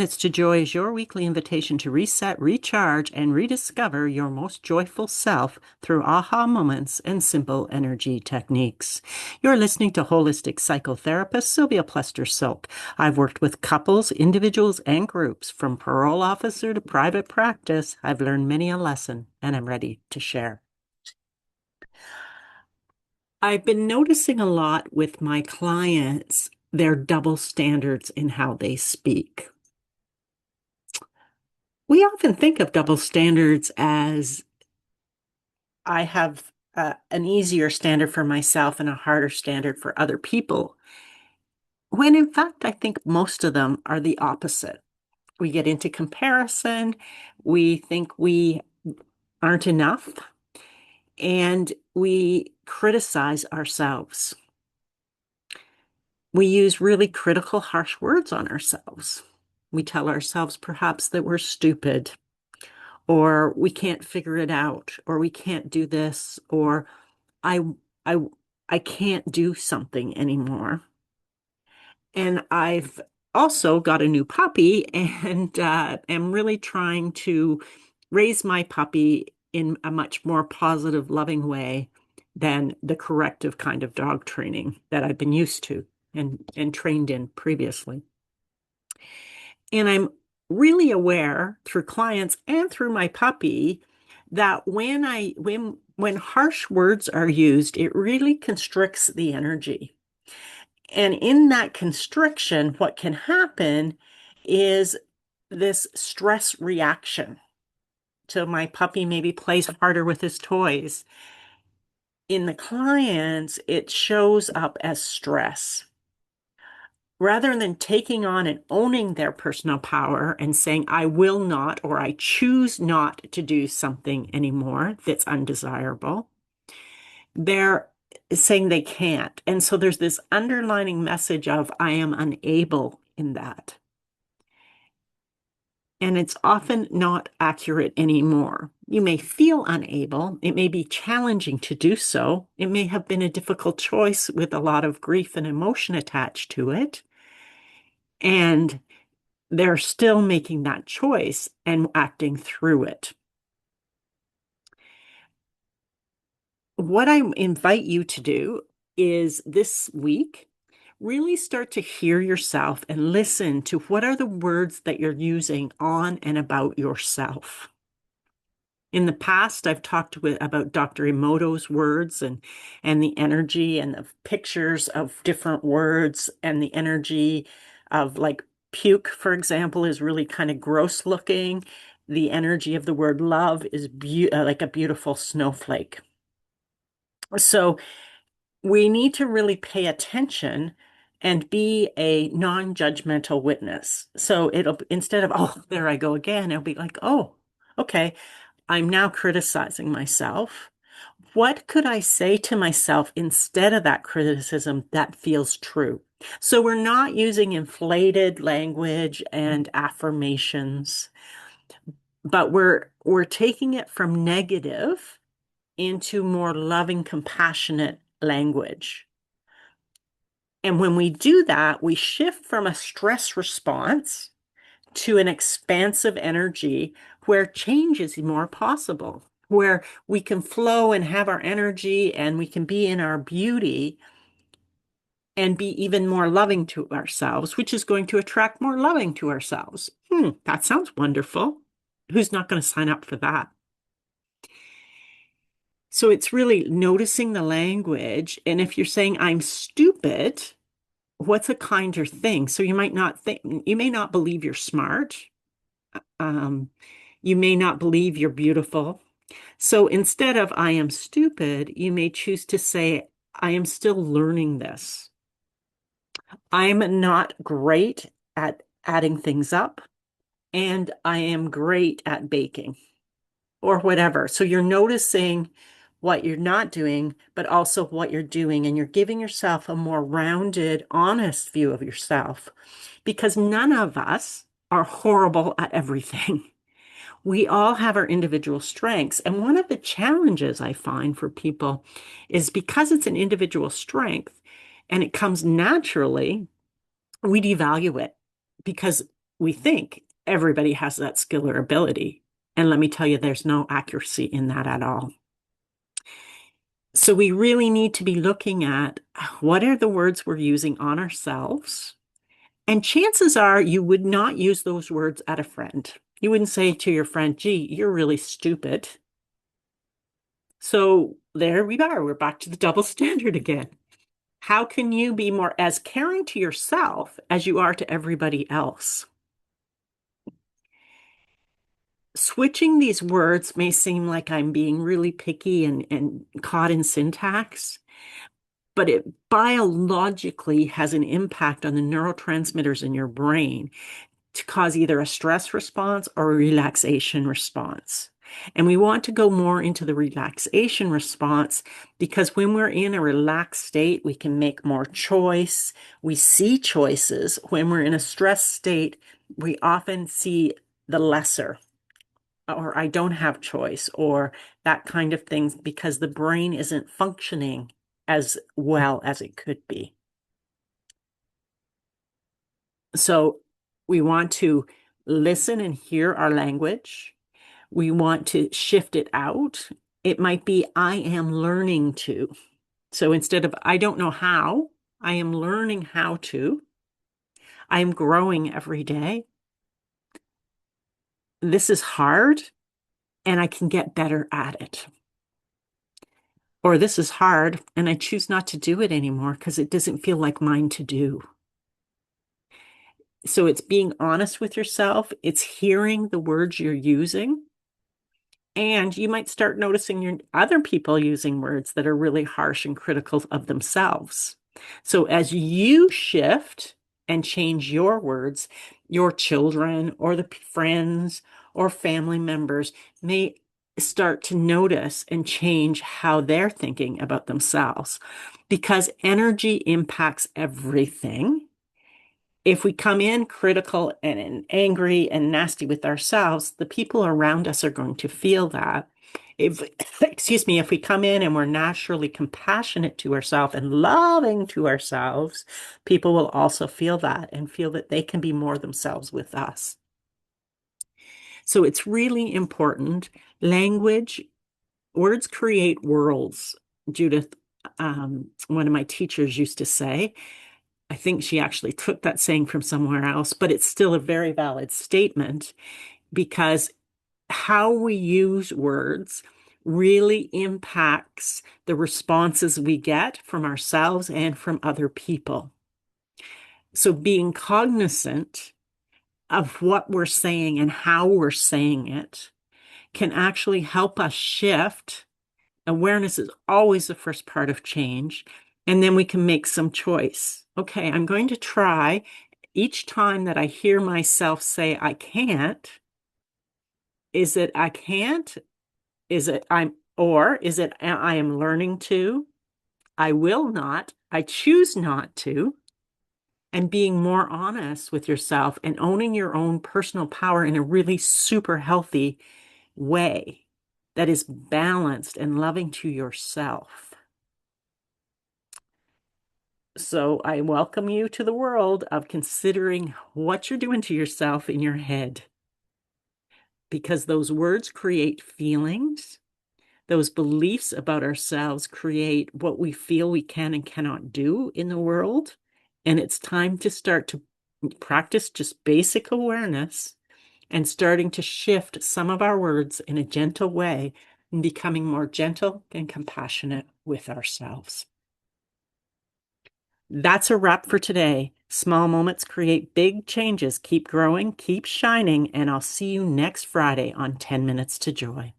It's to Joy is your weekly invitation to reset, recharge, and rediscover your most joyful self through aha moments and simple energy techniques. You're listening to holistic psychotherapist Sylvia Plester-Silk. I've worked with couples, individuals, and groups from parole officer to private practice. I've learned many a lesson, and I'm ready to share. I've been noticing a lot with my clients their double standards in how they speak. We often think of double standards as I have an easier standard for myself and a harder standard for other people, when in fact, I think most of them are the opposite. We get into comparison, we think we aren't enough, and we criticize ourselves. We use really critical, harsh words on ourselves. We tell ourselves perhaps that we're stupid, or we can't figure it out, or we can't do this, or I I I can't do something anymore. And I've also got a new puppy and am really trying to raise my puppy in a much more positive, loving way than the corrective kind of dog training that I've been used to and trained in previously. And I'm really aware through clients and through my puppy that when harsh words are used, it really constricts the energy. And in that constriction, what can happen is this stress reaction. So my puppy maybe plays harder with his toys. In the clients, it shows up as stress. Rather than taking on and owning their personal power and saying, I will not, or I choose not to do something anymore that's undesirable, they're saying they can't. And so there's this underlining message of, I am unable in that. And it's often not accurate anymore. You may feel unable. It may be challenging to do so. It may have been a difficult choice with a lot of grief and emotion attached to it. And they're still making that choice and acting through it. What I invite you to do is this week, really start to hear yourself and listen to what are the words that you're using on and about yourself. In the past, I've talked about Dr. Emoto's words and the energy and the pictures of different words and the energy of like puke, for example, is really kind of gross looking. The energy of the word love is like a beautiful snowflake. So we need to really pay attention and be a non-judgmental witness. So it'll, instead of, oh, there I go again, it'll be like, oh, okay, I'm now criticizing myself. What could I say to myself instead of that criticism that feels true? So we're not using inflated language and affirmations, but we're taking it from negative into more loving, compassionate language. And when we do that, we shift from a stress response to an expansive energy where change is more possible, where we can flow and have our energy and we can be in our beauty and be even more loving to ourselves, which is going to attract more loving to ourselves. That sounds wonderful. Who's not going to sign up for that? So it's really noticing the language. And if you're saying, I'm stupid, what's a kinder thing? So you might not think, you may not believe you're smart. Um, you may not believe you're beautiful. So instead of I am stupid, you may choose to say, I am still learning this. I'm not great at adding things up, and I am great at baking or whatever. So you're noticing what you're not doing, but also what you're doing, and you're giving yourself a more rounded, honest view of yourself because none of us are horrible at everything. We all have our individual strengths. And one of the challenges I find for people is because it's an individual strength and it comes naturally, we devalue it because we think everybody has that skill or ability. And let me tell you, there's no accuracy in that at all. So we really need to be looking at what are the words we're using on ourselves. And chances are you would not use those words at a friend. You wouldn't say to your friend, gee, you're really stupid. So there we are. We're back to the double standard again. How can you be more as caring to yourself as you are to everybody else? Switching these words may seem like I'm being really picky and caught in syntax, but it biologically has an impact on the neurotransmitters in your brain to cause either a stress response or a relaxation response. And we want to go more into the relaxation response because when we're in a relaxed state, we can make more choice. We see choices. When we're in a stressed state, we often see the lesser, or I don't have choice, or that kind of thing, because the brain isn't functioning as well as it could be. So we want to listen and hear our language. We want to shift it out. It might be, I am learning to. So instead of, I don't know how, I am learning how to. I am growing every day. This is hard, and I can get better at it. Or this is hard, and I choose not to do it anymore because it doesn't feel like mine to do. So it's being honest with yourself. It's hearing the words you're using. And you might start noticing your other people using words that are really harsh and critical of themselves. So as you shift and change your words, your children or the friends or family members may start to notice and change how they're thinking about themselves, because energy impacts everything. If we come in critical and angry and nasty with ourselves, the people around us are going to feel that. If, excuse me, if we come in and we're naturally compassionate to ourselves and loving to ourselves, people will also feel that and feel that they can be more themselves with us. So it's really important. Language, words create worlds. Judith, one of my teachers used to say, I think she actually took that saying from somewhere else, but it's still a very valid statement because how we use words really impacts the responses we get from ourselves and from other people. So being cognizant of what we're saying and how we're saying it can actually help us shift. Awareness is always the first part of change. And then we can make some choice. Okay, I'm going to try each time that I hear myself say, I can't. Is it I can't? Is it or is it I am learning to? I will not. I choose not to. And being more honest with yourself and owning your own personal power in a really super healthy way that is balanced and loving to yourself. So I welcome you to the world of considering what you're doing to yourself in your head, because those words create feelings. Those beliefs about ourselves create what we feel we can and cannot do in the world. And it's time to start to practice just basic awareness and starting to shift some of our words in a gentle way and becoming more gentle and compassionate with ourselves. That's a wrap for today. Small moments create big changes. Keep growing, keep shining, and I'll see you next Friday on 10 Minutes to Joy.